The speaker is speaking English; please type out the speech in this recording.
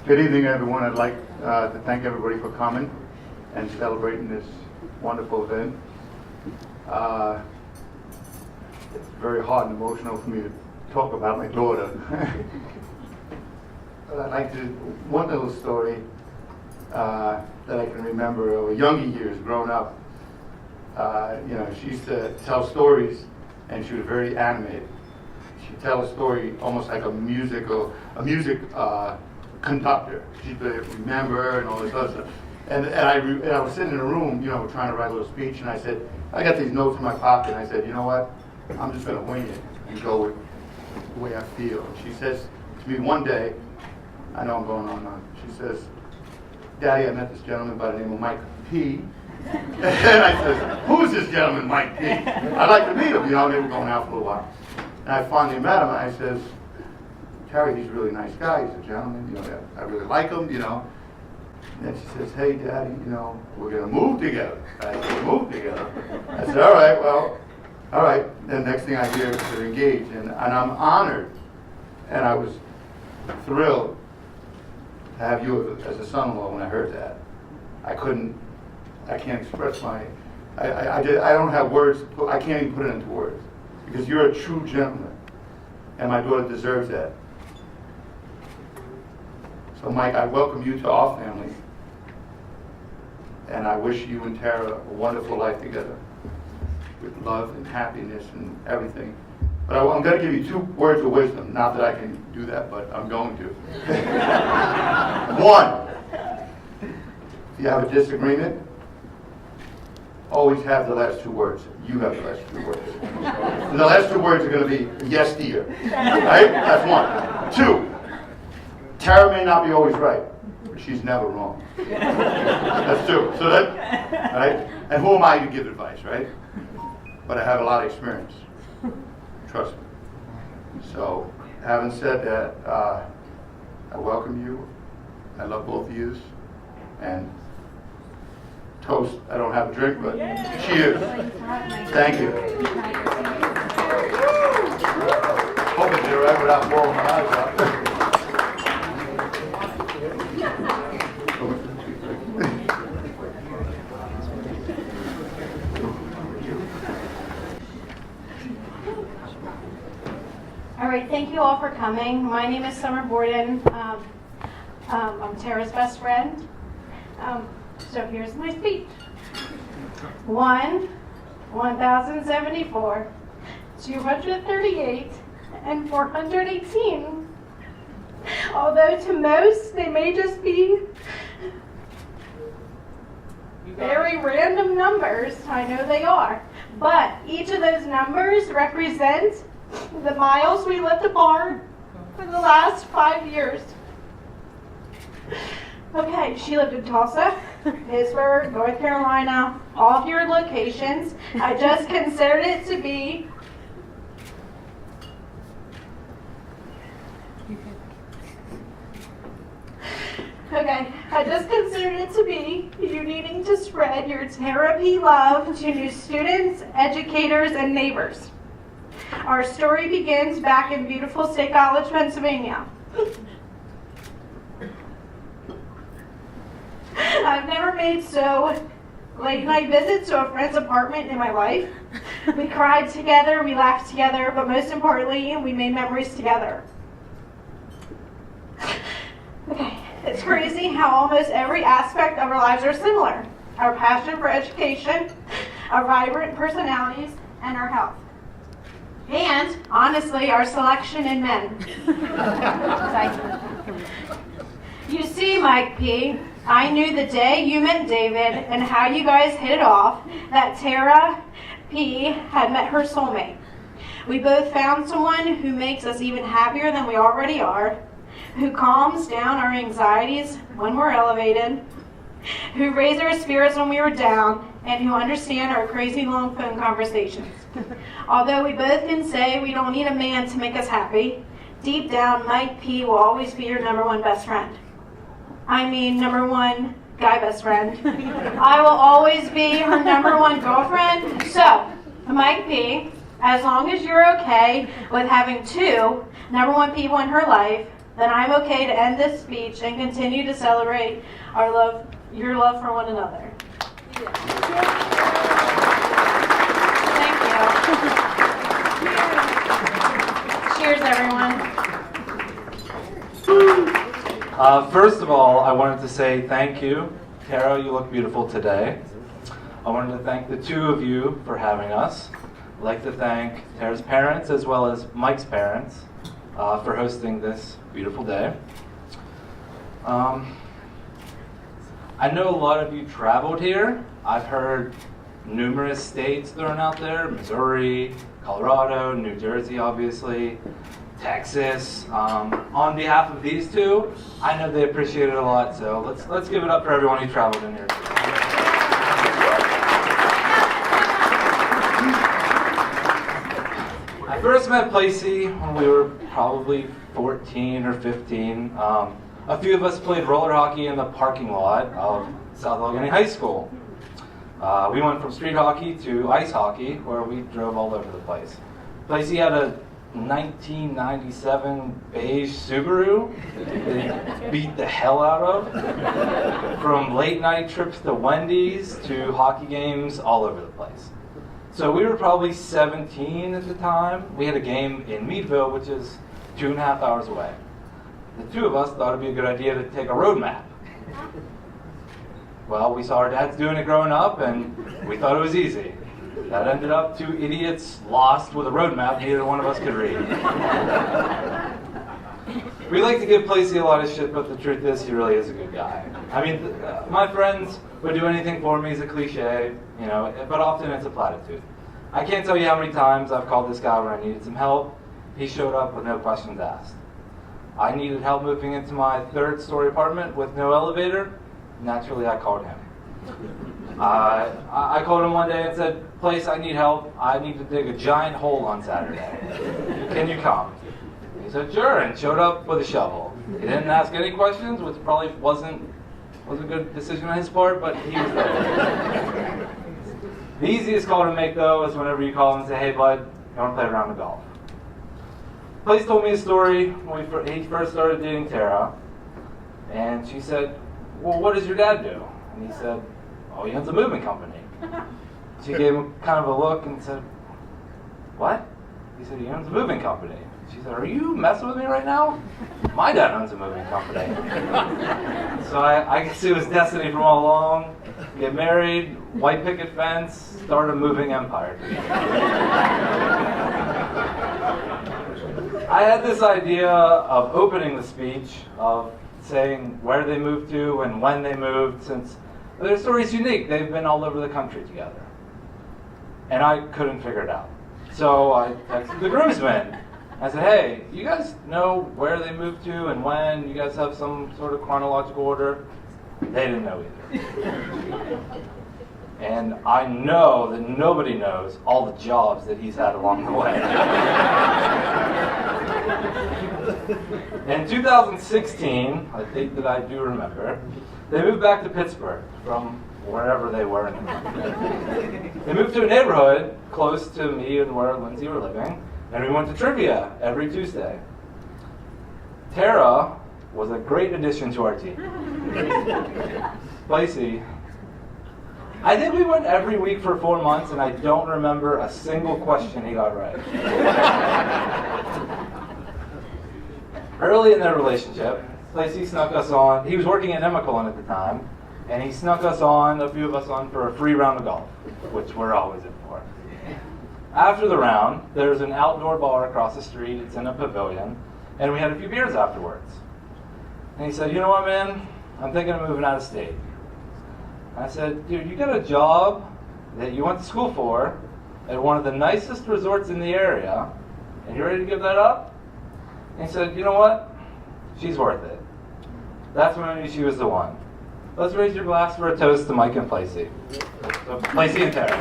Good evening, everyone. I'd like to thank everybody for coming and celebrating this wonderful event. It's very hard and emotional for me to talk about my daughter. But I'd like to, one little story that I can remember of younger years growing up. She used to tell stories, and she was very animated. She'd tell a story almost like a music conductor. She'd remember and all this other stuff. And I was sitting in a room, trying to write a little speech, and I said, I got these notes in my pocket, and I said, you know what? I'm just going to wing it and go with the way I feel. And she says to me one day, I know I'm going on. She says, Daddy, I met this gentleman by the name of Mike P. And I said, who's this gentleman, Mike P? I'd like to meet him. They were going out for a while. And I finally met him, and I says, Terry, he's a really nice guy. He's a gentleman. I really like him. And then she says, hey, Daddy, we're going to move together. I said, move together? I said, all right, well, all right. Then next thing I hear is they're engaged, and I'm honored, and I was thrilled to have you as a son-in-law when I heard that. I can't express I don't have words. I can't even put it into words, because you're a true gentleman, and my daughter deserves that. So, Mike, I welcome you to our family, and I wish you and Tara a wonderful life together with love and happiness and everything. But I'm going to give you 2 words of wisdom. Not that I can do that, but I'm going to. 1, if you have a disagreement, always have the last 2 words. You have the last 2 words. And the last 2 words are going to be, yes, dear. Right? That's 1. 2, Tara may not be always right, but she's never wrong. That's 2. So that, right? And who am I to give advice, right? But I have a lot of experience. Trust me. So, having said that, I welcome you. I love both of you. And toast. I don't have a drink, but cheers. Thank you. Hope it's all right without blowing my eyes out. All right, thank you all for coming. My name is Summer Borden. I'm Tara's best friend. So here's my speech. 1, 1074, 238, and 418. Although to most they may just be very random numbers, I know they are. But each of those numbers represent the miles we lived apart for the last 5 years. Okay, she lived in Tulsa, Pittsburgh, North Carolina, all of your locations. I just considered it to be you needing to spread your therapy love to new students, educators, and neighbors. Our story begins back in beautiful State College, Pennsylvania. I've never made so late night visits to a friend's apartment in my life. We cried together, we laughed together, but most importantly, we made memories together. Okay, it's crazy how almost every aspect of our lives are similar. Our passion for education, our vibrant personalities, and our health. And, honestly, our selection in men. You see, Mike P., I knew the day you met David and how you guys hit it off that Tara P. had met her soulmate. We both found someone who makes us even happier than we already are, who calms down our anxieties when we're elevated, who raise our spirits when we were down, and who understand our crazy long phone conversations. Although we both can say we don't need a man to make us happy, deep down, Mike P. will always be your #1 best friend. I mean, #1 guy best friend. I will always be her #1 girlfriend. So, Mike P., as long as you're okay with having 2 #1 people in her life, then I'm okay to end this speech and continue to celebrate your love for one another. Thank you. Cheers, everyone. First of all, I wanted to say thank you. Tara, you look beautiful today. I wanted to thank the two of you for having us. I'd like to thank Tara's parents as well as Mike's parents for hosting this beautiful day. I know a lot of you traveled here. I've heard numerous states thrown out there: Missouri, Colorado, New Jersey, obviously, Texas. On behalf of these two, I know they appreciate it a lot, so let's give it up for everyone who traveled in here. I first met Pellasce when we were probably 14 or 15. A few of us played roller hockey in the parking lot of South Allegheny High School. We went from street hockey to ice hockey, where we drove all over the place. Pellasce had a 1997 beige Subaru that he beat the hell out of. From late night trips to Wendy's to hockey games all over the place. So we were probably 17 at the time. We had a game in Meadville, which is 2.5 hours away. The two of us thought it'd be a good idea to take a road map. Well, we saw our dads doing it growing up, and we thought it was easy. That ended up two idiots lost with a road map neither one of us could read. We like to give Pellasce a lot of shit, but the truth is he really is a good guy. I mean, my friends would do anything for me is a cliche, you know, but often it's a platitude. I can't tell you how many times I've called this guy when I needed some help. He showed up with no questions asked. I needed help moving into my 3rd-story apartment with no elevator. Naturally, I called him. I called him one day and said, "Place, I need help. I need to dig a giant hole on Saturday. Can you come?" He said, "Sure," and showed up with a shovel. He didn't ask any questions, which probably wasn't a good decision on his part, but he was there. The easiest call to make, though, is whenever you call and say, "Hey, bud, you want to play a round of golf?" Pellasce told me a story when he first started dating Tara, and she said, "Well, what does your dad do?" And he said, "Oh, he owns a moving company." She gave him kind of a look and said, "What?" He said, "He owns a moving company." She said, "Are you messing with me right now? My dad owns a moving company." So I guess it was destiny from all along. Get married, white picket fence, start a moving empire. I had this idea of opening the speech, of saying where they moved to and when they moved, since their story's unique. They've been all over the country together. And I couldn't figure it out. So I texted the groomsmen. I said, "Hey, you guys know where they moved to and when? You guys have some sort of chronological order?" They didn't know either. And I know that nobody knows all the jobs that he's had along the way. In 2016, a date that I do remember, they moved back to Pittsburgh from wherever they were in the country. They moved to a neighborhood close to me and where Lindsay were living, and we went to trivia every Tuesday. Tara was a great addition to our team. Pellasce, I think we went every week for 4 months, and I don't remember a single question he got right. Early in their relationship, Pellasce snuck us on. He was working at Emicolin at the time, and he snuck us on, a few of us on, for a free round of golf, which we're always in for. After the round, there's an outdoor bar across the street. It's in a pavilion, and we had a few beers afterwards. And he said, "You know what, man? I'm thinking of moving out of state." I said, "Dude, you got a job that you went to school for at one of the nicest resorts in the area, and you're ready to give that up?" And he said, "You know what? She's worth it." That's when I knew she was the one. Let's raise your glass for a toast to Mike and Pellasce. So, Pellasce and Tara.